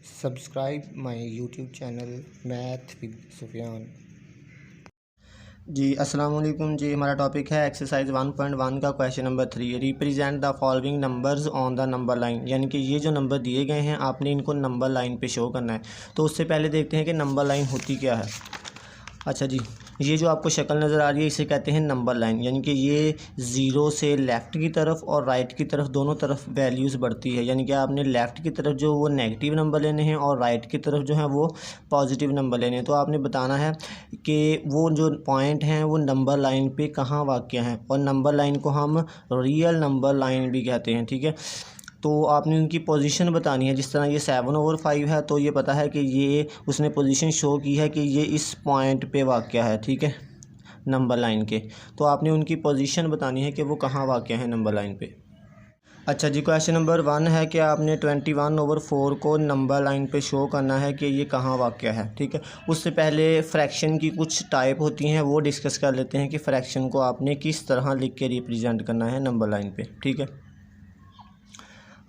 Subscribe my YouTube channel math with Sufiyan. जी अस्सलाम वालेकुम जी। हमारा टॉपिक है एक्सरसाइज 1.1 का question number 3। Represent the following numbers on the number line, यानी कि ये जो नंबर दिए गए हैं आपने इनको नंबर लाइन पे शो करना है। तो उससे पहले देखते हैं कि नंबर लाइन होती क्या है। अच्छा जी, ये जो आपको शक्ल नज़र आ रही है इसे कहते हैं नंबर लाइन, यानी कि ये ज़ीरो से लेफ़्ट की तरफ और राइट की तरफ दोनों तरफ वैल्यूज़ बढ़ती है। यानी कि आपने लेफ़्ट की तरफ जो वो नेगेटिव नंबर लेने हैं और राइट की तरफ जो है वो पॉजिटिव नंबर लेने हैं। तो आपने बताना है कि वो जो पॉइंट हैं वो नंबर लाइन पे कहाँ वाक़या हैं, और नंबर लाइन को हम रियल नंबर लाइन भी कहते हैं। ठीक है, तो आपने उनकी पोजीशन बतानी है। जिस तरह ये 7/5 है तो ये पता है कि ये उसने पोजीशन शो की है कि ये इस पॉइंट पे वाक़या है। ठीक है, नंबर लाइन के, तो आपने उनकी पोजीशन बतानी है कि वो कहाँ वाक़या है नंबर लाइन पे। अच्छा जी, क्वेश्चन नंबर 1 है कि आपने 21/4 को नंबर लाइन पे शो करना है कि ये कहाँ वाक़या है। ठीक है, उससे पहले फ्रैक्शन की कुछ टाइप होती हैं वो डिस्कस कर लेते हैं कि फ्रैक्शन को आपने किस तरह लिख के रिप्रेजेंट करना है नंबर लाइन पे। ठीक है,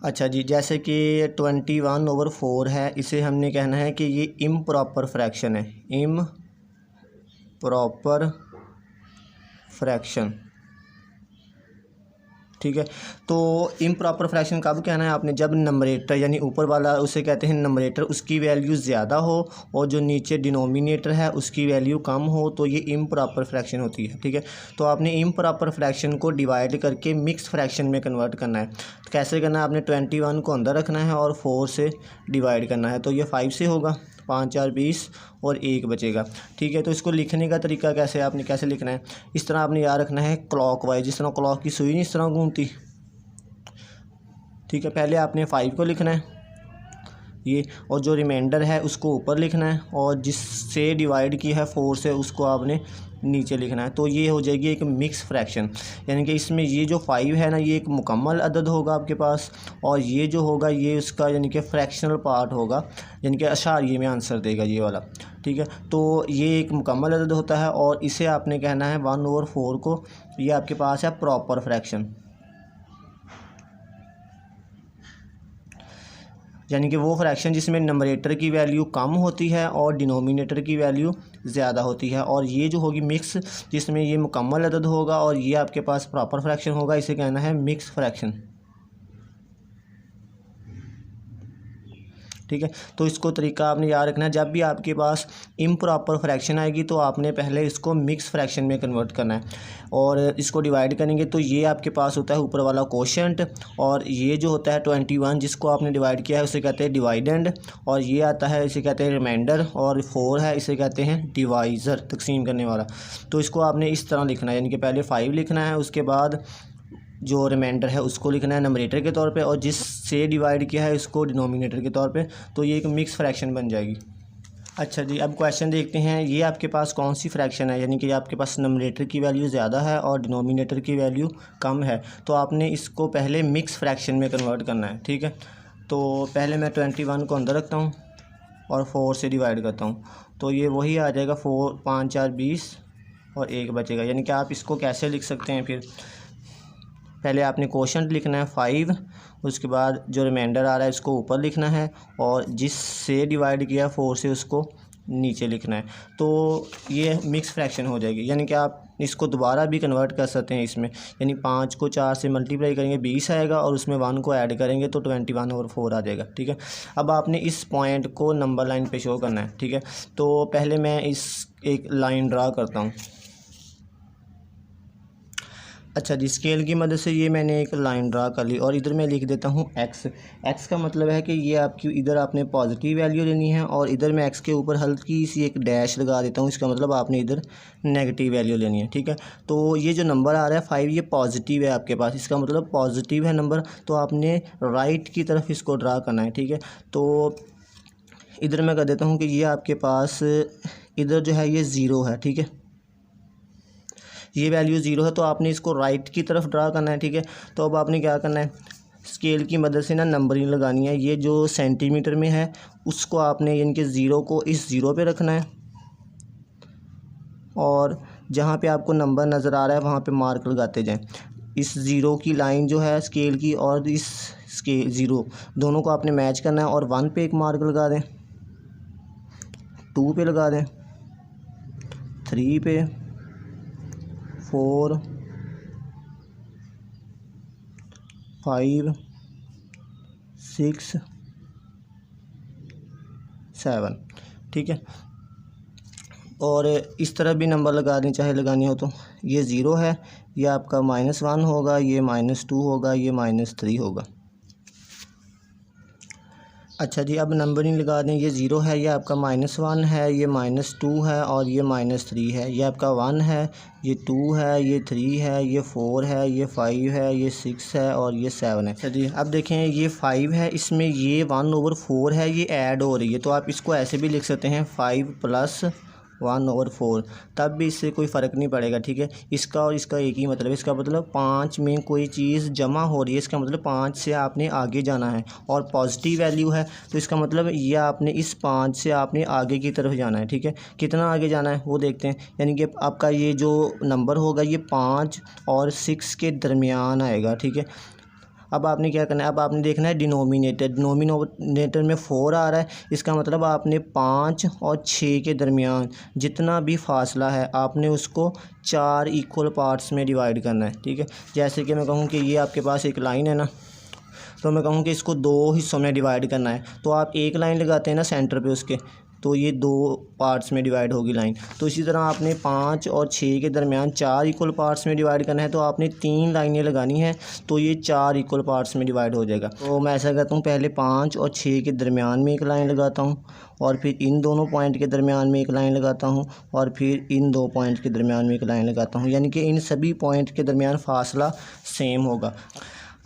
अच्छा जी, जैसे कि 21/4 है, इसे हमने कहना है कि ये इम्प्रॉपर फ्रैक्शन है, इम्प्रॉपर फ्रैक्शन। ठीक है, तो इम्प्रॉपर फ्रैक्शन कब कहना है आपने, जब नंबरेटर यानी ऊपर वाला उसे कहते हैं नंबरेटर, उसकी वैल्यू ज़्यादा हो और जो नीचे डिनोमिनेटर है उसकी वैल्यू कम हो, तो ये इम्प्रॉपर फ्रैक्शन होती है। ठीक है, तो आपने इम्प्रॉपर फ्रैक्शन को डिवाइड करके मिक्स फ्रैक्शन में कन्वर्ट करना है। तो कैसे करना है, आपने 21 को अंदर रखना है और 4 से डिवाइड करना है, तो ये 5 से होगा, 5 4 20 और 1 बचेगा। ठीक है, तो इसको लिखने का तरीका कैसे, आपने कैसे लिखना है, इस तरह आपने याद रखना है क्लॉक वाइज, जिस तरह क्लॉक की सुई नहीं इस तरह घूमती। ठीक है, पहले आपने 5 को लिखना है ये, और जो रिमाइंडर है उसको ऊपर लिखना है, और जिससे डिवाइड की है 4 से उसको आपने नीचे लिखना है। तो ये हो जाएगी एक मिक्स फ्रैक्शन, यानी कि इसमें ये जो 5 है ना ये एक मुकम्मल अदद होगा आपके पास, और ये जो होगा ये उसका यानी कि फ्रैक्शनल पार्ट होगा, यानी कि अशारिये में आंसर देगा ये वाला। ठीक है, तो ये एक मुकम्मल अदद होता है और इसे आपने कहना है 1/4 को, ये आपके पास है प्रॉपर फ्रैक्शन, यानी कि वो फ्रैक्शन जिसमें नंबरेटर की वैल्यू कम होती है और डिनोमिनेटर की वैल्यू ज़्यादा होती है। और ये जो होगी मिक्स, जिसमें ये मुकम्मल अदद होगा और ये आपके पास प्रॉपर फ्रैक्शन होगा, इसे कहना है मिक्स फ्रैक्शन। ठीक है, तो इसको तरीका आपने याद रखना है, जब भी आपके पास इम्प्रॉपर फ्रैक्शन आएगी तो आपने पहले इसको मिक्स फ्रैक्शन में कन्वर्ट करना है, और इसको डिवाइड करेंगे तो ये आपके पास होता है ऊपर वाला कोशेंट, और ये जो होता है 21 जिसको आपने डिवाइड किया है उसे कहते हैं डिवाइडेंड, और ये आता है इसे कहते हैं रिमाइंडर, और 4 है इसे कहते हैं डिवाइज़र, तकसीम करने वाला। तो इसको आपने इस तरह लिखना है, यानी कि पहले 5 लिखना है, उसके बाद जो रिमाइंडर है उसको लिखना है नंबरेटर के तौर पे, और जिससे डिवाइड किया है उसको डिनोमिनेटर के तौर पे, तो ये एक मिक्स फ्रैक्शन बन जाएगी। अच्छा जी, अब क्वेश्चन देखते हैं, ये आपके पास कौन सी फ्रैक्शन है, यानी कि आपके पास नंबरेटर की वैल्यू ज़्यादा है और डिनोमिनेटर की वैल्यू कम है, तो आपने इसको पहले मिक्स फ्रैक्शन में कन्वर्ट करना है। ठीक है, तो पहले मैं 21 को अंदर रखता हूँ और 4 से डिवाइड करता हूँ, तो ये वही आ जाएगा 4 5 4 20 और 1 बचेगा। यानी कि आप इसको कैसे लिख सकते हैं, फिर पहले आपने कोशेंट लिखना है 5, उसके बाद जो रिमाइंडर आ रहा है इसको ऊपर लिखना है, और जिससे डिवाइड किया 4 से उसको नीचे लिखना है, तो ये मिक्स फ्रैक्शन हो जाएगी। यानी कि आप इसको दोबारा भी कन्वर्ट कर सकते हैं इसमें, यानी 5 को 4 से मल्टीप्लाई करेंगे 20 आएगा, और उसमें 1 को ऐड करेंगे तो 21/4 आ जाएगा। ठीक है, अब आपने इस पॉइंट को नंबर लाइन पे शो करना है। ठीक है, तो पहले मैं इस एक लाइन ड्रा करता हूँ। अच्छा जी, स्केल की मदद से ये मैंने एक लाइन ड्रा कर ली, और इधर मैं लिख देता हूँ एक्स। एक्स का मतलब है कि ये आपकी इधर आपने पॉजिटिव वैल्यू लेनी है, और इधर मैं एक्स के ऊपर हल्की सी एक डैश लगा देता हूँ, इसका मतलब आपने इधर नेगेटिव वैल्यू लेनी है। ठीक है, तो ये जो नंबर आ रहा है 5 ये पॉजिटिव है आपके पास, इसका मतलब पॉजिटिव है नंबर, तो आपने राइट की तरफ इसको ड्रा करना है। ठीक है, तो इधर मैं कर देता हूँ कि ये आपके पास इधर जो है ये ज़ीरो है। ठीक है, ये वैल्यू ज़ीरो है, तो आपने इसको राइट की तरफ ड्रा करना है। ठीक है, तो अब आपने क्या करना है, स्केल की मदद से ना नंबरिंग लगानी है। ये जो सेंटीमीटर में है उसको आपने यानी कि ज़ीरो को इस ज़ीरो पे रखना है, और जहाँ पे आपको नंबर नज़र आ रहा है वहाँ पे मार्क लगाते जाएं। इस ज़ीरो की लाइन जो है स्केल की और इस स्केल 0 दोनों को आपने मैच करना है और 1 पे एक मार्क लगा दें, 2 पे लगा दें, 3 पे, 4, 5, 6, 7। ठीक है, और इस तरह भी नंबर लगा दें चाहे लगानी हो तो। ये 0 है, ये आपका -1 होगा, ये -2 होगा, ये -3 होगा। अच्छा जी, अब नंबरिंग लगा दें। ये 0 है, ये आपका -1 है, ये -2 है और ये -3 है। ये आपका 1 है, ये 2 है, ये 3 है, ये 4 है, ये 5 है, ये 6 है और ये 7 है। अच्छा जी, अब देखें ये 5 है, इसमें ये 1/4 है, ये ऐड हो रही है, तो आप इसको ऐसे भी लिख सकते हैं 5 + 1/4, तब भी इससे कोई फ़र्क नहीं पड़ेगा। ठीक है, इसका और इसका एक ही मतलब है। इसका मतलब 5 में कोई चीज़ जमा हो रही है, इसका मतलब 5 से आपने आगे जाना है, और पॉजिटिव वैल्यू है तो इसका मतलब ये आपने इस 5 से आपने आगे की तरफ जाना है। ठीक है, कितना आगे जाना है वो देखते हैं। यानी कि आपका ये जो नंबर होगा ये 5 और 6 के दरमियान आएगा। ठीक है, अब आपने क्या करना है, अब आपने देखना है डिनोमिनेटर में 4 आ रहा है, इसका मतलब आपने 5 और 6 के दरमियान जितना भी फासला है आपने उसको 4 इक्वल पार्ट्स में डिवाइड करना है। ठीक है, जैसे कि मैं कहूँ कि ये आपके पास एक लाइन है ना, तो मैं कहूँ कि इसको 2 हिस्सों में डिवाइड करना है, तो आप एक लाइन लगाते हैं ना सेंटर पे उसके, तो ये 2 पार्ट्स में डिवाइड होगी लाइन। तो इसी तरह आपने 5 और 6 के दरमियान 4 इक्वल पार्ट्स में डिवाइड करना है, तो आपने 3 लाइनें लगानी है, तो ये 4 इक्वल पार्ट्स में डिवाइड हो जाएगा। तो मैं ऐसा करता हूँ, पहले 5 और 6 के दरमियान में एक लाइन लगाता हूँ, और फिर इन दोनों पॉइंट के दरमियान में एक लाइन लगाता हूँ, और फिर इन 2 पॉइंट के दरमियान में एक लाइन लगाता हूँ, यानी कि इन सभी पॉइंट के दरमियान फासला सेम होगा।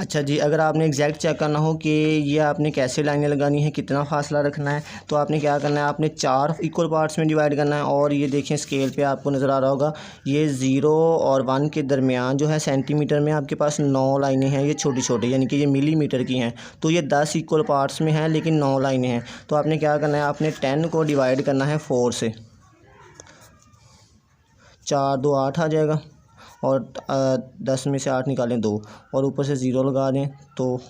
अच्छा जी, अगर आपने एग्जैक्ट चेक करना हो कि ये आपने कैसे लाइनें लगानी है, कितना फासला रखना है, तो आपने क्या करना है, आपने 4 इक्वल पार्ट्स में डिवाइड करना है। और ये देखें स्केल पे आपको नज़र आ रहा होगा, ये 0 और 1 के दरमियान जो है सेंटीमीटर में आपके पास 9 लाइनें हैं, ये छोटी छोटी, यानी कि ये मिलीमीटर की हैं, तो ये 10 इक्वल पार्ट्स में हैं लेकिन 9 लाइनें हैं। तो आपने क्या करना है, आपने 10 को डिवाइड करना है 4 से, 4 2 8 आ जाएगा, और 10 में से 8 निकालें 2, और ऊपर से 0 लगा दें तो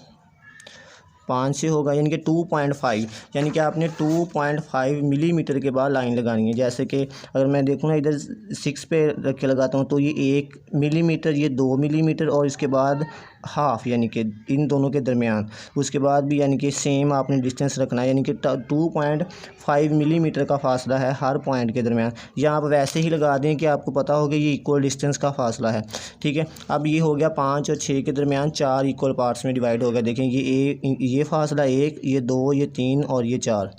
5 से होगा, यानी कि 2.5, यानी कि आपने 2.5 मिलीमीटर के बाद लाइन लगानी है। जैसे कि अगर मैं देखूँ ना, इधर 6 पे रख के लगाता हूँ तो ये 1 मिलीमीटर, ये 2 मिलीमीटर, और इसके बाद हाफ़, यानी कि इन दोनों के दरमियान, उसके बाद भी यानी कि सेम आपने डिस्टेंस रखना है, यानी कि 2.5 मिलीमीटर का फासला है हर पॉइंट के दरमियान। या आप वैसे ही लगा दें कि आपको पता हो कि ये इक्वल डिस्टेंस का फासला है। ठीक है, अब ये हो गया 5 और 6 के दरमियान 4 इक्वल पार्ट्स में डिवाइड हो गया। देखें ये फासला 1, ये 2, ये 3 और ये 4।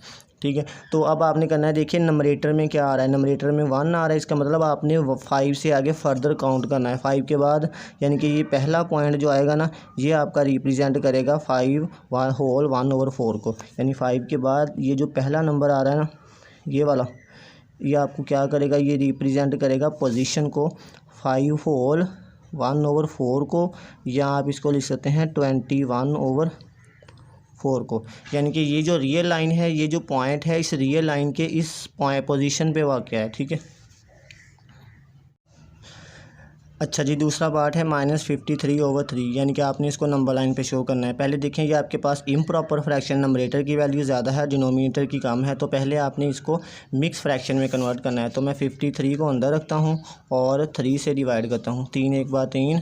ठीक है, तो अब आपने करना है, देखिए नंबरेटर में क्या आ रहा है, नंबरेटर में 1 आ रहा है, इसका मतलब आपने 5 से आगे फर्दर काउंट करना है। 5 के बाद यानी कि ये पहला पॉइंट जो आएगा ना, ये आपका रिप्रेजेंट करेगा 5 होल 1/4 को, यानी 5 के बाद ये जो पहला नंबर आ रहा है ना, ये वाला, ये आपको क्या करेगा, ये रिप्रेजेंट करेगा पोजीशन को 5 होल 1/4 को, या आप इसको लिख सकते हैं 21/4 को। यानी कि ये जो रियल लाइन है, ये जो पॉइंट है, इस रियल लाइन के इस पोजीशन पे वाक़या है। ठीक है, अच्छा जी, दूसरा पार्ट है -53/3, यानी कि आपने इसको नंबर लाइन पे शो करना है। पहले देखें, ये आपके पास इम्प्रॉपर फ्रैक्शन, नंबरेटर की वैल्यू ज़्यादा है, डिनोमिनेटर की कम है, तो पहले आपने इसको मिक्स फ्रैक्शन में कन्वर्ट करना है। तो मैं 53 को अंदर रखता हूँ और 3 से डिवाइड करता हूँ, 3 एक बार 3,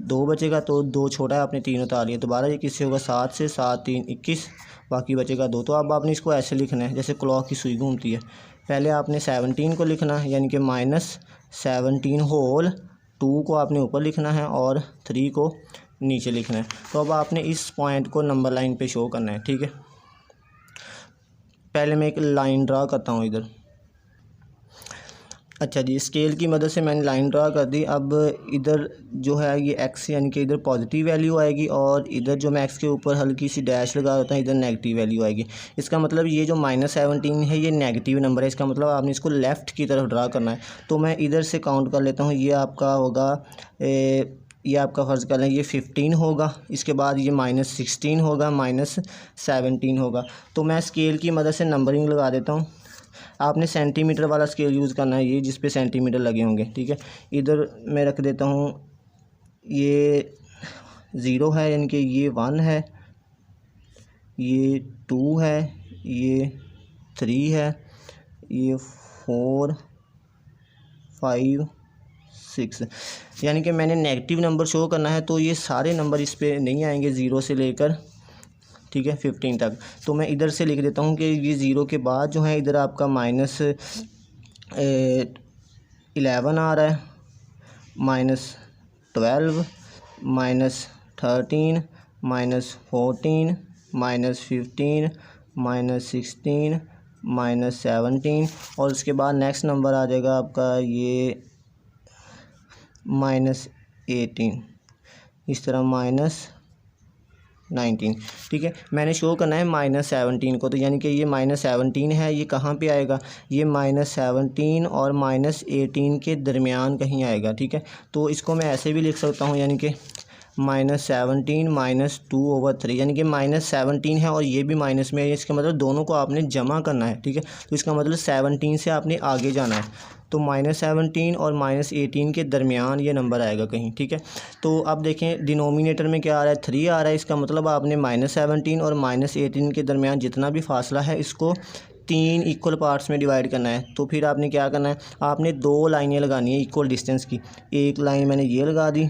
2 बचेगा तो 2 छोटा है, आपने 3 उतार लिया, दोबारा ये किससे होगा, 7 से, 7 3 21, बाकी बचेगा 2। तो अब आपने इसको ऐसे लिखना है जैसे क्लॉक की सुई घूमती है। पहले आपने 17 को लिखना है, यानी कि -17 होल 2 को आपने ऊपर लिखना है और 3 को नीचे लिखना है। तो अब आपने इस पॉइंट को नंबर लाइन पे शो करना है। ठीक है, पहले मैं एक लाइन ड्रा करता हूँ इधर। अच्छा जी, स्केल की मदद से मैंने लाइन ड्रा कर दी। अब इधर जो है ये x, यानी कि इधर पॉजिटिव वैल्यू आएगी, और इधर जो मैं x के ऊपर हल्की सी डैश लगा देता हूँ, इधर नेगेटिव वैल्यू आएगी। इसका मतलब ये जो -17 है ये नेगेटिव नंबर है, इसका मतलब आपने इसको लेफ़्ट की तरफ ड्रा करना है। तो मैं इधर से काउंट कर लेता हूँ, ये आपका होगा ये आपका फ़र्ज़ कर लें ये 15 होगा, इसके बाद ये -16 होगा, -17 होगा। तो मैं स्केल की मदद से नंबरिंग लगा देता हूँ। आपने सेंटीमीटर वाला स्केल यूज़ करना है, ये जिस पे सेंटीमीटर लगे होंगे। ठीक है, इधर मैं रख देता हूँ, ये 0 है, यानी कि ये 1 है, ये 2 है, ये 3 है, ये 4 5 6। यानी कि मैंने नेगेटिव नंबर शो करना है तो ये सारे नंबर इस पे नहीं आएंगे, 0 से लेकर ठीक है 15 तक। तो मैं इधर से लिख देता हूँ कि ये 0 के बाद जो है इधर आपका -11 आ रहा है, -12, -13, -14, -15, -16, -17 और उसके बाद नेक्स्ट नंबर आ जाएगा आपका ये -18, इस तरह -19। ठीक है, मैंने शो करना है -17 को, तो यानी कि ये -17 है, ये कहाँ पे आएगा, ये -17 और -18 के दरमियान कहीं आएगा। ठीक है, तो इसको मैं ऐसे भी लिख सकता हूँ, यानी कि -17 -2/3, यानी कि -17 है और ये भी माइनस में है, इसका मतलब दोनों को आपने जमा करना है। ठीक है, तो इसका मतलब 17 से आपने आगे जाना है, तो -17 और -18 के दरमियान ये नंबर आएगा कहीं। ठीक है, तो अब देखें डिनोमिनेटर में क्या आ रहा है, 3 आ रहा है, इसका मतलब आपने -17 और -18 के दरमियान जितना भी फासला है इसको 3 इक्वल पार्ट्स में डिवाइड करना है। तो फिर आपने क्या करना है, आपने 2 लाइनें लगानी है इक्वल डिस्टेंस की, एक लाइन मैंने ये लगा दी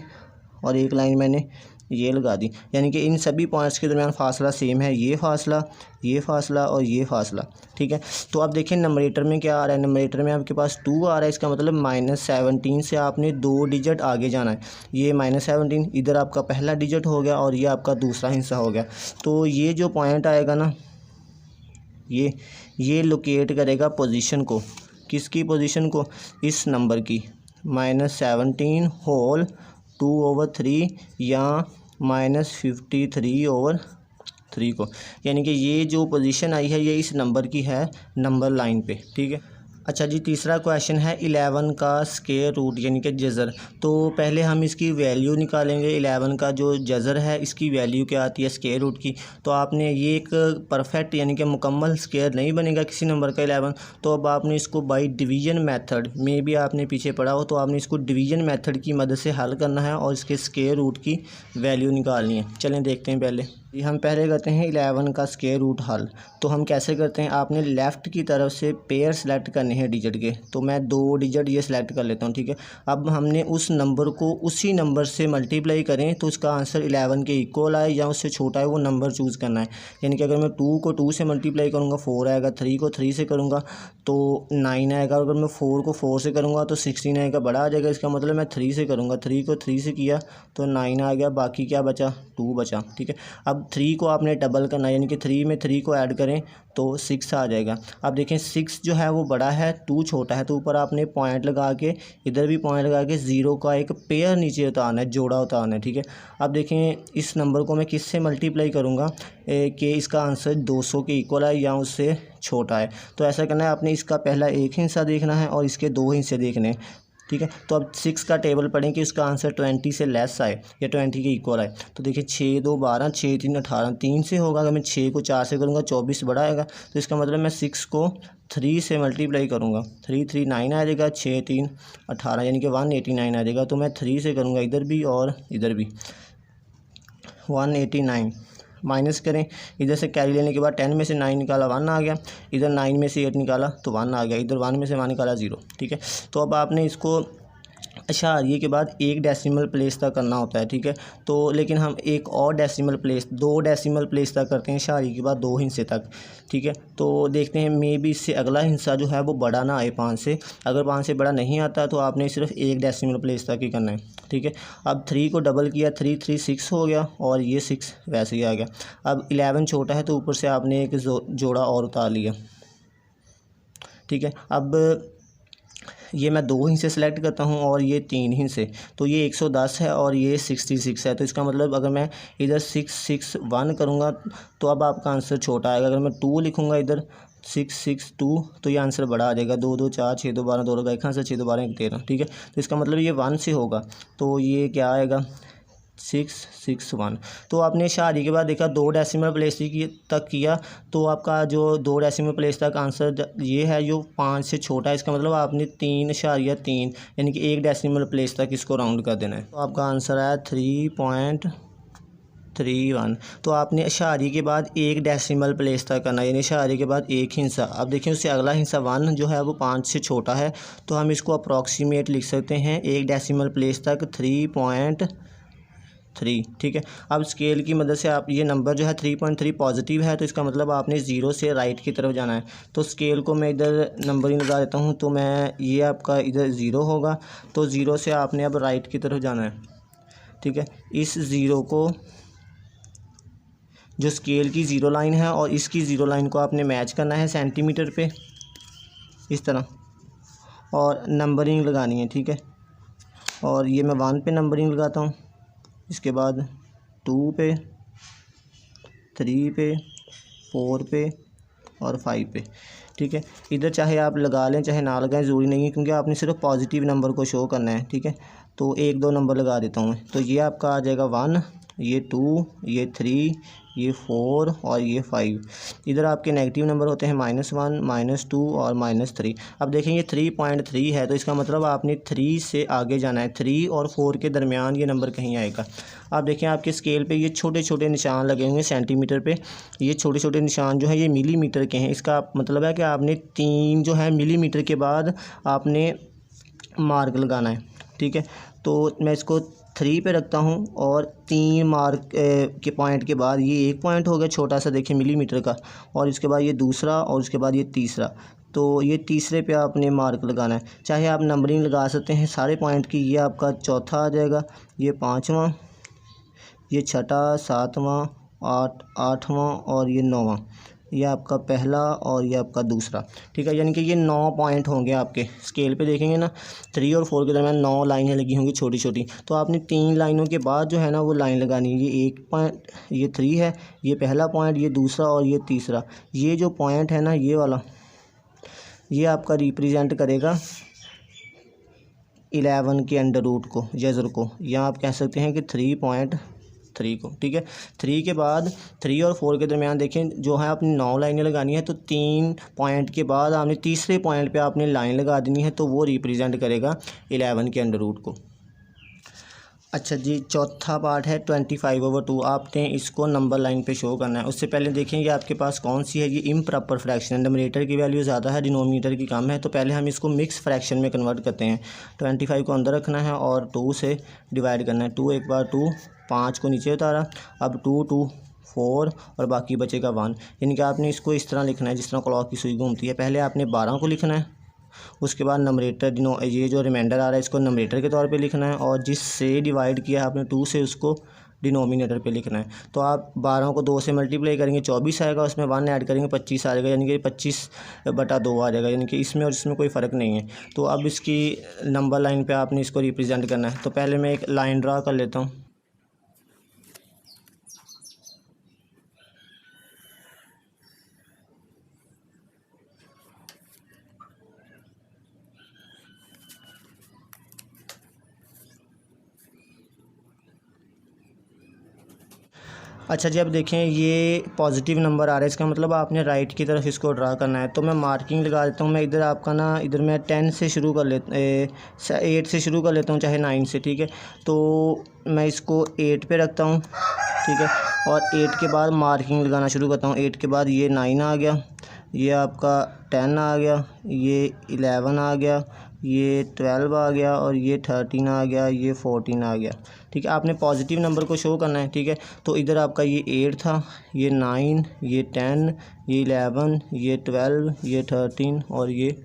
और एक लाइन मैंने ये लगा दी, यानी कि इन सभी पॉइंट्स के दरमियान फासला सेम है, ये फासला और ये फासला। ठीक है, तो अब देखिए नंबरेटर में क्या आ रहा है, नंबरेटर में आपके पास 2 आ रहा है, इसका मतलब -17 से आपने 2 डिजिट आगे जाना है। ये -17 इधर आपका पहला डिजिट हो गया और ये आपका दूसरा हिस्सा हो गया। तो ये जो पॉइंट आएगा ना, ये लोकेट करेगा पोजीशन को, किसकी पोजीशन को, इस नंबर की, -17 होल 2/3 या -53/3 को, यानी कि ये जो पोजीशन आई है ये इस नंबर की है, नंबर लाइन पे। ठीक है, अच्छा जी, तीसरा क्वेश्चन है 11 का स्क्वायर रूट यानी कि जज़र। तो पहले हम इसकी वैल्यू निकालेंगे, 11 का जो जज़र है इसकी वैल्यू क्या आती है स्क्वायर रूट की। तो आपने ये एक परफेक्ट यानी कि मुकम्मल स्क्वायर नहीं बनेगा किसी नंबर का 11, तो अब आपने इसको बाय डिवीजन मेथड में भी आपने पीछे पढ़ा हो, तो आपने इसको डिवीजन मेथड की मदद से हल करना है और इसके स्क्वायर रूट की वैल्यू निकालनी है। चलें देखते हैं पहले। हम पहले करते हैं 11 का स्क्वायर रूट हल। तो हम कैसे करते हैं, आपने लेफ़्ट की तरफ से पेयर सेलेक्ट करने हैं डिजिट के, तो मैं 2 डिजिट ये सेलेक्ट कर लेता हूँ। ठीक है, अब हमने उस नंबर को उसी नंबर से मल्टीप्लाई करें तो उसका आंसर 11 के इक्वल आए या उससे छोटा है, वो नंबर चूज़ करना है। यानी कि अगर मैं 2 को 2 से मल्टीप्लाई करूँगा 4 आएगा, 3 को 3 से करूँगा तो 9 आएगा, अगर मैं 4 को 4 से करूँगा तो 16 आएगा, बड़ा आ जाएगा। इसका मतलब मैं 3 से करूँगा, 3 को 3 से किया तो 9 आ गया, बाकी क्या बचा, 2 बचा। ठीक है, अब 3 को आपने डबल करना है, यानी कि 3 में 3 को ऐड करें तो 6 आ जाएगा। अब देखें 6 जो है वो बड़ा है, 2 छोटा है, तो ऊपर आपने पॉइंट लगा के, इधर भी पॉइंट लगा के 0 का एक पेयर नीचे उतारना है, जोड़ा उतारना है। ठीक है, अब देखें इस नंबर को मैं किससे मल्टीप्लाई करूँगा कि इसका आंसर 200 के इक्वल है या उससे छोटा है। तो ऐसा करना है, आपने इसका पहला एक हिस्सा देखना है और इसके 2 हिस्से देखने हैं। ठीक है, तो अब 6 का टेबल पढ़ें कि उसका आंसर 20 से लेस आए या 20 के इक्वल आए। तो देखिए 6 2 12, 6 3 18, 3 से होगा, अगर मैं 6 को 4 से करूँगा 24 बड़ा आएगा, तो इसका मतलब मैं 6 को 3 से मल्टीप्लाई करूँगा, 3 3 9 आ जाएगा, 6 3 18 यानी कि 189 आ जाएगा। तो मैं 3 से करूँगा इधर भी और इधर भी, 189 माइनस करें, इधर से कैरी लेने के बाद 10 में से 9 निकाला 1 आ गया, इधर 9 में से 8 निकाला तो 1 आ गया, इधर 1 में से 1 निकाला 0। ठीक है, तो अब आपने इसको अशारिये के बाद एक डेसिमल प्लेस तक करना होता है। ठीक है, तो लेकिन हम एक और डेसिमल प्लेस, 2 डेसिमल प्लेस तक करते हैं अशारिये के बाद 2 हिस्से तक। ठीक है, तो देखते हैं मे बी इससे अगला हिस्सा जो है वो बड़ा ना आए 5 से, अगर 5 से बड़ा नहीं आता तो आपने सिर्फ एक डेसिमल प्लेस तक ही करना है। ठीक है, अब 3 को डबल किया, 3 3 6 हो गया और ये 6 वैसे ही आ गया। अब 11 छोटा है तो ऊपर से आपने एक जोड़ा और उतार लिया। ठीक है, अब ये मैं 2 हिस्से सेलेक्ट करता हूँ और ये 3 हिस्से, तो ये 110 है और ये 66 है। तो इसका मतलब अगर मैं इधर 661 करूँगा तो अब आपका आंसर छोटा आएगा। अगर मैं 2 लिखूँगा इधर 662 तो ये आंसर बड़ा आ जाएगा। 2 2 4 6 2 12, 2 का एक आंसर 6 2 12 1 13। ठीक है, तो इसका मतलब ये 1 से होगा, तो ये क्या आएगा 661। तो आपने इशारे के बाद देखा 2 डेसिमल प्लेस तक किया, तो आपका जो 2 डेसिमल प्लेस तक आंसर ये है जो 5 से छोटा है, इसका मतलब आपने 3.3 यानी कि 1 डेसिमल प्लेस तक इसको राउंड कर देना है। तो आपका आंसर आया 3 1। तो आपने इशारे के बाद एक डेसिमल प्लेस तक करना है, यानी इशारे के बाद एक हिस्सा। अब देखिए उससे अगला हिस्सा 1 जो है वो 5 से छोटा है, तो हम इसको अप्रॉक्सीमेट लिख सकते हैं एक डेसिमल प्लेस तक 3.3। ठीक है। अब स्केल की मदद से आप ये नंबर जो है 3.3 पॉजिटिव है, तो इसका मतलब आपने ज़ीरो से राइट की तरफ जाना है। तो स्केल को मैं इधर नंबरिंग लगा देता हूँ, तो मैं ये आपका इधर ज़ीरो होगा, तो ज़ीरो से आपने अब राइट की तरफ जाना है। ठीक है। इस ज़ीरो को, जो स्केल की ज़ीरो लाइन है और इसकी ज़ीरो लाइन को आपने मैच करना है सेंटीमीटर पे इस तरह, और नंबरिंग लगानी है। ठीक है। और ये मैं 1 पे नंबरिंग लगाता हूँ, इसके बाद 2 पे, 3 पे, 4 पे और 5 पे। ठीक है। इधर चाहे आप लगा लें चाहे ना लगाएं, ज़रूरी नहीं है, क्योंकि आपने सिर्फ पॉजिटिव नंबर को शो करना है। ठीक है। तो 1 2 नंबर लगा देता हूँ मैं, तो ये आपका आ जाएगा 1, ये 2, ये 3, ये 4 और ये 5। इधर आपके नेगेटिव नंबर होते हैं -1, -2 और -3। अब देखें ये 3.3 है, तो इसका मतलब आपने 3 से आगे जाना है, 3 और 4 के दरमियान ये नंबर कहीं आएगा। आप देखें आपके स्केल पे ये छोटे छोटे निशान लगे हुए हैं सेंटीमीटर पे, ये छोटे छोटे निशान जो है ये मिलीमीटर के हैं। इसका मतलब है कि आपने 3 जो है मिलीमीटर के बाद आपने मार्क लगाना है। ठीक है। तो मैं इसको 3 पे रखता हूँ और 3 मार्क के पॉइंट के बाद ये एक पॉइंट हो गया छोटा सा, देखिए मिलीमीटर का, और इसके बाद ये दूसरा और उसके बाद ये तीसरा। तो ये तीसरे पे आपने मार्क लगाना है। चाहे आप नंबरिंग लगा सकते हैं सारे पॉइंट की, ये आपका चौथा आ जाएगा, ये 5वां, ये छठा, 7वां, 8वां और ये 9वां। ये आपका पहला और ये आपका दूसरा। ठीक है। यानी कि ये 9 पॉइंट होंगे आपके स्केल पे, देखेंगे ना 3 और 4 के दरमियान 9 लाइनें लगी होंगी छोटी छोटी। तो आपने 3 लाइनों के बाद जो है ना वो लाइन लगानी है। ये 1 पॉइंट, ये 3 है, ये पहला पॉइंट, ये दूसरा और ये तीसरा। ये जो पॉइंट है ना ये वाला, ये आपका रिप्रेजेंट करेगा 11 के अंडर रूट को, जज़र को, या आप कह सकते हैं कि 3.3 को। ठीक है। 3 के बाद 3 और 4 के दरमियान देखें जो है आपने 9 लाइनें लगानी है, तो 3 पॉइंट के बाद आपने तीसरे पॉइंट पे आपने लाइन लगा देनी है, तो वो रिप्रेजेंट करेगा 11 के अंडर रूट को। अच्छा जी, चौथा पार्ट है 25/2। आपने इसको नंबर लाइन पे शो करना है। उससे पहले देखें ये आपके पास कौन सी है, ये इम्प्रॉपर फ्रैक्शन है, नोमिनेटर की वैल्यू ज़्यादा है, डिनोमिनेटर की कम है। तो पहले हम इसको मिक्स फ्रैक्शन में कन्वर्ट करते हैं। 25 को अंदर रखना है और 2 से डिवाइड करना है। 2 एक बार 2, 5 को नीचे उतारा, अब 2 2 4 और बाकी बचेगा 1। यानी कि आपने इसको इस तरह लिखना है जिस तरह क्लॉक की सुई घूमती है। पहले आपने 12 को लिखना है, उसके बाद नंबरेटर ये जो रिमाइंडर आ रहा है इसको नंबरेटर के तौर पे लिखना है, और जिससे डिवाइड किया है आपने 2 से उसको डिनोमिनेटर पे लिखना है। तो आप 12 को 2 से मल्टीप्लाई करेंगे 24 आएगा, उसमें 1 ऐड करेंगे 25 आएगा, यानी कि 25/2 आ जाएगा। यानी कि इसमें और इसमें कोई फ़र्क नहीं है। तो अब इसकी नंबर लाइन पे आपने इसको रिप्रेजेंट करना है। तो पहले मैं एक लाइन ड्रा कर लेता हूँ। अच्छा जी, अब देखें ये पॉजिटिव नंबर आ रहा है, इसका मतलब आपने राइट की तरफ इसको ड्रा करना है। तो मैं मार्किंग लगा देता हूँ। मैं इधर आपका ना इधर मैं 10 से शुरू कर 8 से शुरू कर लेता हूँ, चाहे 9 से। ठीक है। तो मैं इसको 8 पे रखता हूँ। ठीक है। और 8 के बाद मार्किंग लगाना शुरू करता हूँ। 8 के बाद ये 9 आ गया, ये आपका 10 आ गया, ये 11 आ गया, ये 12 आ गया और ये 13 आ गया, ये 14 आ गया। ठीक है। आपने पॉजिटिव नंबर को शो करना है। ठीक है। तो इधर आपका ये 8 था, ये 9, ये 10, ये 11, ये 12, ये 13 और ये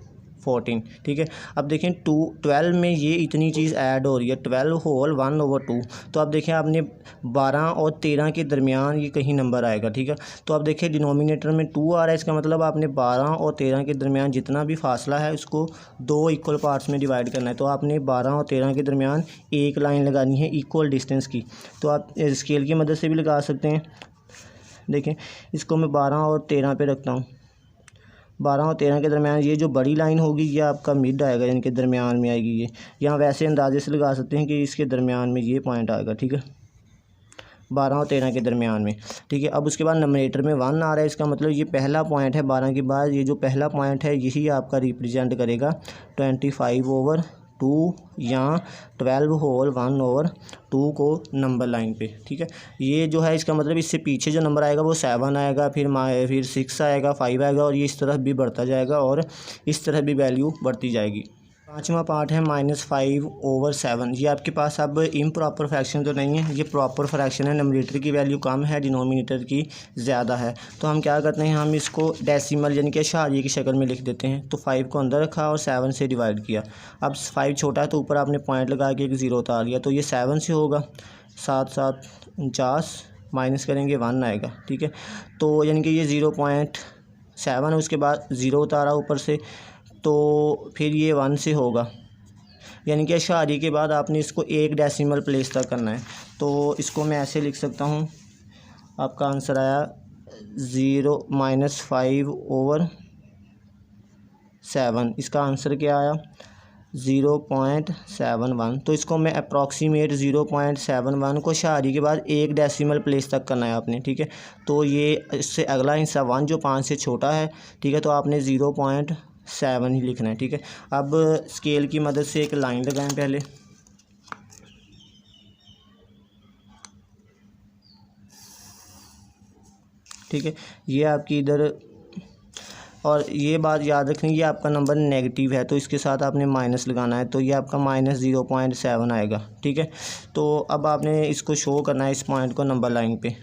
14। ठीक है। अब देखें 12 में ये इतनी चीज़ ऐड हो रही है, 12 होल 1/2। तो अब देखें आपने 12 और 13 के दरमियान ये कहीं नंबर आएगा। ठीक है। तो अब देखिए डिनोमिनेटर में 2 आ रहा है, इसका मतलब आपने 12 और 13 के दरमियान जितना भी फासला है उसको 2 इक्वल पार्ट्स में डिवाइड करना है। तो आपने 12 और 13 के दरमियान एक लाइन लगानी है इक्वल डिस्टेंस की। तो आप स्केल की मदद से भी लगा सकते हैं। देखें इसको मैं 12 और 13 पे रखता हूँ। 12 और 13 के दरमियान ये जो बड़ी लाइन होगी ये आपका मिड आएगा, यानी कि दरमियान में आएगी ये। यहाँ वैसे अंदाजे से लगा सकते हैं कि इसके दरमियान में ये पॉइंट आएगा। ठीक है। 12 और 13 के दरमियान में। ठीक है। अब उसके बाद नंबरेटर में 1 आ रहा है, इसका मतलब ये पहला पॉइंट है 12 के बाद, ये जो पहला पॉइंट है यही आपका रिप्रेजेंट करेगा 25/2। 2 या 12 होल 1/2 को नंबर लाइन पे, ठीक है। ये जो है इसका मतलब इससे पीछे जो नंबर आएगा वो 7 आएगा, फिर 6 आएगा, 5 आएगा, और ये इस तरह भी बढ़ता जाएगा और इस तरह भी वैल्यू बढ़ती जाएगी। पाँचवा पार्ट है -5/7। ये आपके पास अब इम्प्रॉपर फ्रैक्शन तो नहीं है, ये प्रॉपर फ्रैक्शन है। नंबरेटर की वैल्यू कम है, डिनोमिनेटर की ज़्यादा है। तो हम क्या करते हैं, हम इसको डेसिमल यानी कि अशारिये की शक्ल में लिख देते हैं। तो 5 को अंदर रखा और 7 से डिवाइड किया। अब 5 छोटा है तो ऊपर आपने पॉइंट लगा के एक 0 उतार लिया, तो ये 7 से होगा। 7 7 49 माइनस करेंगे 1 आएगा, ठीक है। तो यानी कि ये 0.7 है, उसके बाद 0 उतारा ऊपर से, तो फिर ये 1 से होगा। यानी कि अशारिये के बाद आपने इसको एक डेसिमल प्लेस तक करना है। तो इसको मैं ऐसे लिख सकता हूँ, आपका आंसर आया 0-5/7। इसका आंसर क्या आया 0.71। तो इसको मैं अप्रॉक्सीमेट 0.71 को अशारिये के बाद एक डेसिमल प्लेस तक करना है आपने, ठीक है। तो ये इससे अगला हिस्सा 1 जो 5 से छोटा है, ठीक है, तो आपने 0.7 ही लिखना है, ठीक है। अब स्केल की मदद से एक लाइन लगाएं पहले, ठीक है। ये आपकी इधर, और ये बात याद रखनी, ये आपका नंबर नेगेटिव है तो इसके साथ आपने माइनस लगाना है, तो ये आपका -0.7 आएगा, ठीक है। तो अब आपने इसको शो करना है इस पॉइंट को नंबर लाइन पे।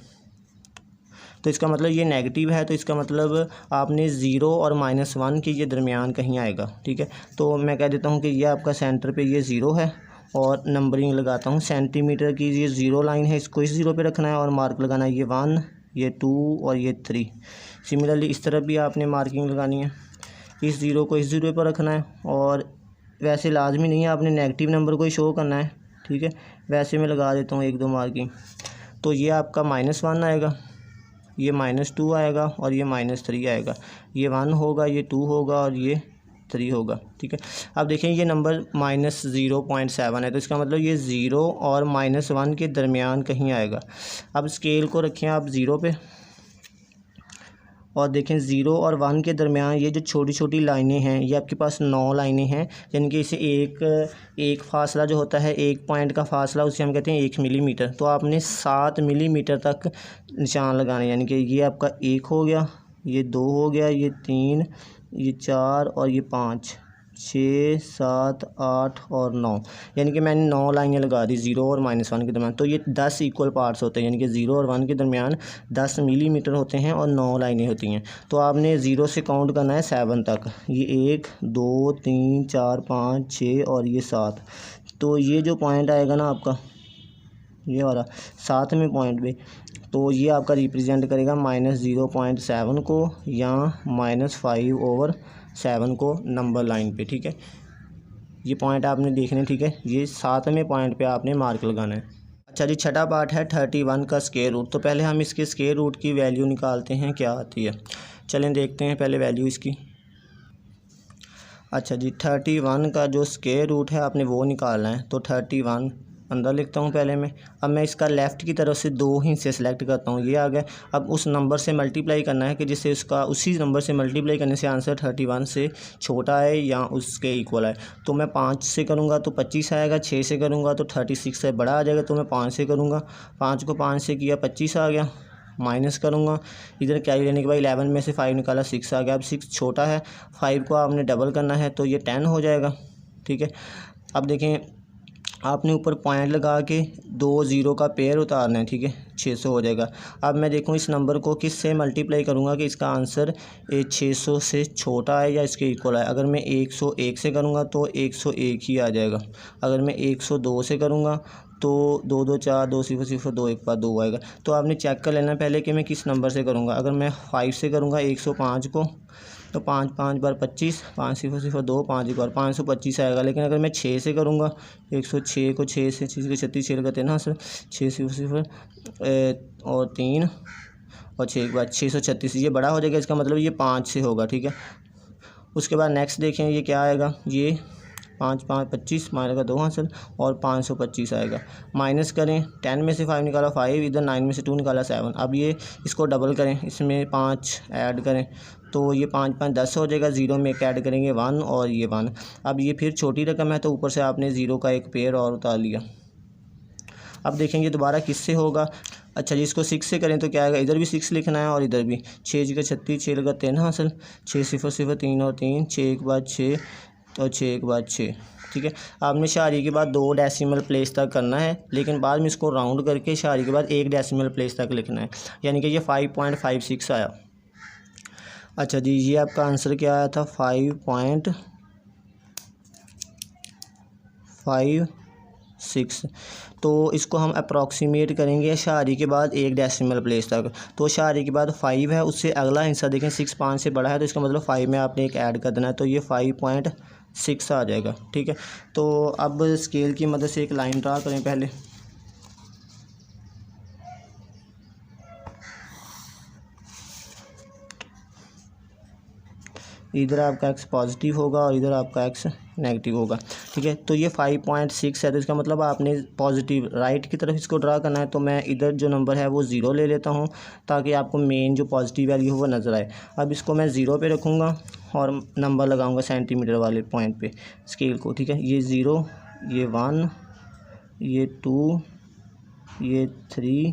तो इसका मतलब ये नेगेटिव है, तो इसका मतलब आपने 0 और -1 के ये दरमियान कहीं आएगा, ठीक है। तो मैं कह देता हूँ कि ये आपका सेंटर पे ये 0 है, और नंबरिंग लगाता हूँ सेंटीमीटर की। ये 0 लाइन है, इसको इस 0 पे रखना है और मार्क लगाना है ये 1, ये 2 और ये 3। सिमिलरली इस तरफ भी आपने मार्किंग लगानी है, इस 0 को इस 0 पर रखना है, और वैसे लाजमी नहीं है आपने नेगेटिव नंबर को ही शो करना है, ठीक है। वैसे मैं लगा देता हूँ 1-2 मार्किंग। तो ये आपका -1 आएगा, ये -2 आएगा और ये -3 आएगा। ये 1 होगा, ये 2 होगा और ये 3 होगा, ठीक है। अब देखें ये नंबर -0.7 है, तो इसका मतलब ये 0 और -1 के दरमियान कहीं आएगा। अब स्केल को रखें आप 0 पे, और देखें 0 और 1 के दरमियान ये जो छोटी छोटी लाइनें हैं, ये आपके पास 9 लाइनें हैं। यानी कि इसे एक फासला जो होता है, एक पॉइंट का फासला, उसे हम कहते हैं 1 मिलीमीटर। तो आपने 7 मिलीमीटर तक निशान लगाने, यानी कि ये आपका 1 हो गया, ये 2 हो गया, ये 3, ये 4 और ये 5, 6 7 8 और 9। यानी कि मैंने 9 लाइनें लगा दी 0 और -1 के दरमियान। तो ये 10 इक्वल पार्ट्स होते हैं, यानी कि 0 और 1 के दरमियान 10 मिलीमीटर होते हैं और 9 लाइनें होती हैं। तो आपने 0 से काउंट करना है 7 तक। ये 1 2 3 4 5 6 और ये 7। तो ये जो पॉइंट आएगा ना आपका, ये वाला 7वें पॉइंट पे, तो ये आपका रिप्रेजेंट करेगा -0.7 को या -5/7 को नंबर लाइन पे, ठीक है। ये पॉइंट आपने देखने, ठीक है। ये 7वें पॉइंट पे आपने मार्क लगाना है। अच्छा जी, छठा पार्ट है 31 का स्क्वायर रूट। तो पहले हम इसके स्क्वायर रूट की वैल्यू निकालते हैं क्या आती है। चलें देखते हैं पहले वैल्यू इसकी। अच्छा जी, 31 का जो स्क्वायर रूट है आपने वो निकालना है। तो 31 अंदर लिखता हूँ पहले मैं। अब मैं इसका लेफ़्ट की तरफ से 2 हिस्से सेलेक्ट करता हूँ, ये आ गया। अब उस नंबर से मल्टीप्लाई करना है कि जिससे उसका उसी नंबर से मल्टीप्लाई करने से आंसर 31 से छोटा है या उसके इक्वल है। तो मैं 5 से करूँगा तो 25 आएगा, 6 से करूँगा तो 36 से बड़ा आ जाएगा। तो मैं 5 से करूँगा, 5 को 5 से किया 25 आ गया। माइनस करूँगा, इधर कैरी लेने के बाद 11 में से 5 निकाला 6 आ गया। अब 6 छोटा है, 5 को आपने डबल करना है तो ये 10 हो जाएगा, ठीक है। अब देखें आपने ऊपर पॉइंट लगा के 2 0 का पेयर उतारना है, ठीक है। 600 हो जाएगा। अब मैं देखूँ इस नंबर को किस से मल्टीप्लाई करूँगा कि इसका आंसर 600 से छोटा है या इसके इक्वल है। अगर मैं 101 से करूँगा तो 101 ही आ जाएगा। अगर मैं 102 से करूँगा तो 2 2 4 2 0 0 2 1 5 2 आएगा। तो आपने चेक कर लेना पहले कि मैं किस नंबर से करूँगा। अगर मैं 5 से करूँगा 105 को, तो 5 5 बार 25, 5 0 0 2 5 1 बार 525 आएगा। लेकिन अगर मैं 6 से करूँगा 106 को 6 से 6 36 6 करते हैं ना सर, 6 0 0 और 3 और 6 के बाद 636, ये बड़ा हो जाएगा। इसका मतलब ये 5 से होगा, ठीक है। उसके बाद नेक्स्ट देखें ये क्या आएगा, ये 5 5 25 मारेगा 2 हासिल और 525 आएगा। माइनस करें, 10 में से 5 निकाला 5, इधर 9 में से 2 निकाला 7। अब ये इसको डबल करें, इसमें 5 ऐड करें तो ये 5 5 10 हो जाएगा। 0 में एक ऐड करेंगे 1 और ये 1। अब ये फिर छोटी रकम है तो ऊपर से आपने 0 का एक पेयर और उतार लिया। अब देखेंगे दोबारा किससे होगा। अच्छा जी, इसको 6 से करें तो क्या आएगा, इधर भी 6 लिखना है और इधर भी। 6 जगह 36, 6 लगा 3 हासिल, 6 0 0 3 और 3, 6 एक बाद 6 और 6 एक बाद 6। ठीक है, आपने शारी के बाद 2 डेसिमल प्लेस तक करना है, लेकिन बाद में इसको राउंड करके शारी के बाद 1 डेसिमल प्लेस तक लिखना है, यानी कि ये 5.56 आया। अच्छा जी, ये आपका आंसर क्या आया था, 5.56। तो इसको हम अप्रॉक्सीमेट करेंगे शारी के बाद 1 डेसिमल प्लेस तक। तो शारी के बाद 5 है, उससे अगला हिस्सा देखें 6 5 से बड़ा है, तो इसका मतलब 5 में आपने एक ऐड कर देना है, तो ये 5.6 आ जाएगा। ठीक है, तो अब स्केल की मदद से एक लाइन ड्रा करें पहले। इधर आपका x पॉजिटिव होगा और इधर आपका x नेगेटिव होगा। ठीक है, तो ये 5.6 है, तो इसका मतलब आपने पॉजिटिव राइट की तरफ इसको ड्रा करना है। तो मैं इधर जो नंबर है वो 0 ले लेता हूँ, ताकि आपको मेन जो पॉजिटिव वैल्यू हो वो नज़र आए। अब इसको मैं 0 पे रखूँगा और नंबर लगाऊँगा सेंटीमीटर वाले पॉइंट पे स्केल को। ठीक है, ये 0, ये 1, ये 2, ये 3,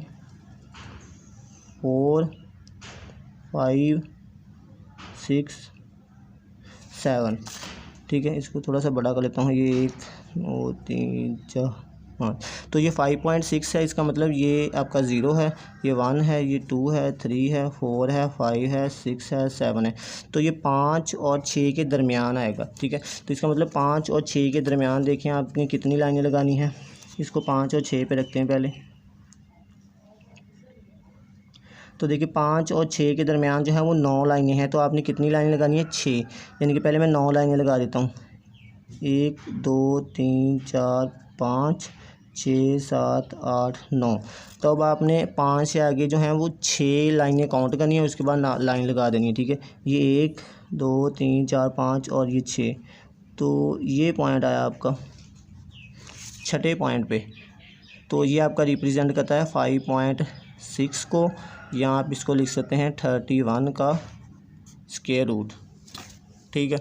4, 5, 6, 7। ठीक है, इसको थोड़ा सा बड़ा कर लेता हूँ। ये 1 2 3 4 5, तो ये 5.6 है। इसका मतलब ये आपका 0 है, ये 1 है, ये 2 है, 3 है, 4 है, 5 है, 6 है, 7 है। तो ये 5 और 6 के दरमियान आएगा। ठीक है, तो इसका मतलब 5 और 6 के दरमियान देखें आपने कितनी लाइनें लगानी है। इसको 5 और 6 पे रखते हैं पहले। तो देखिए 5 और 6 के दरमियान जो है वो 9 लाइनें हैं, तो आपने कितनी लाइनें लगानी है, 6, यानी कि पहले मैं 9 लाइनें लगा देता हूँ। 1 2 3 4 5 6 7 8 9। तो अब आपने 5 से आगे जो हैं वो 6 लाइनें काउंट करनी है, उसके बाद लाइन लगा देनी है। ठीक है, ये 1 2 3 4 5 और ये 6, तो ये पॉइंट आया आपका छठे पॉइंट पे। तो ये आपका रिप्रेजेंट करता है 5.6 को, या आप इसको लिख सकते हैं 31 का स्क्वायर रूट। ठीक है।